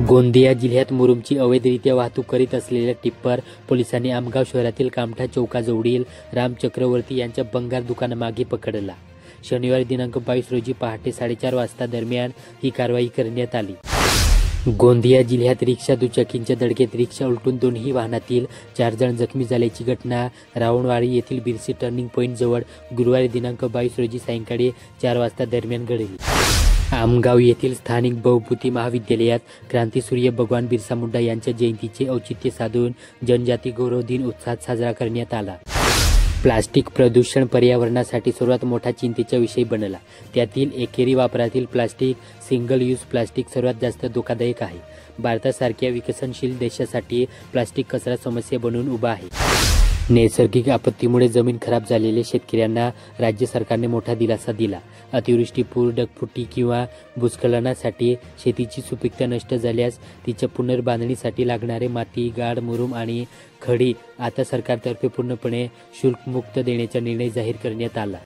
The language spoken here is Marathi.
गोंदिया जिल्ह्यात मुरुमची अवैधरित्या वाहतूक करीत असलेल्या टिप्पर पोलिसांनी आमगाव शहरातील कामठा चौकाजवळील राम चक्रवर्ती यांच्या बंगार दुकानामागे पकडला। शनिवारी दिनांक 22 रोजी पहाटे 4:30 वाजता दरम्यान ही कारवाई करण्यात आली। गोंदिया जिल्ह्यात रिक्षा दुचाकींच्या धडकेत रिक्षा उलटून दोन्ही वाहनातील 4 जण जखमी झाल्याची घटना रावणवाडी येथील बिरसी टर्निंग पॉइंट जवळ गुरुवारी दिनांक 22 रोजी सायंकाळी 4 वाजता दरम्यान घडली। आमगाव येथील स्थानिक बहुभूती महाविद्यालयात क्रांतीसूर्य भगवान बिरसा मुंडा यांच्या जयंतीचे औचित्य साधून जनजाती गौरव दिन उत्साहात साजरा करण्यात आला। प्लास्टिक प्रदूषण पर्यावरणासाठी सर्वात मोठा चिंतेचा विषय बनला। त्यातील एकेरी वापरातील प्लास्टिक, सिंगल यूज प्लास्टिक सर्वात जास्त धोकादायक आहे। भारतासारख्या विकसनशील देशासाठी प्लास्टिक कचरा समस्या बनून उभा आहे। नैसर्गिक आपत्तीमुळे जमीन खराब झालेल्या शेतकऱ्यांना राज्य सरकारने मोठा दिलासा दिला। अतिवृष्टी, पूर, ढगफुटी किंवा भूस्खलनासाठी शेतीची सुपीकता नष्ट झाल्यास तिच्या पुनर्बांधणीसाठी लागणारे माती, गाळ, मुरुम आणि खडी आता सरकारतर्फे पूर्णपणे शुल्कमुक्त देण्याचा निर्णय जाहीर करण्यात आला।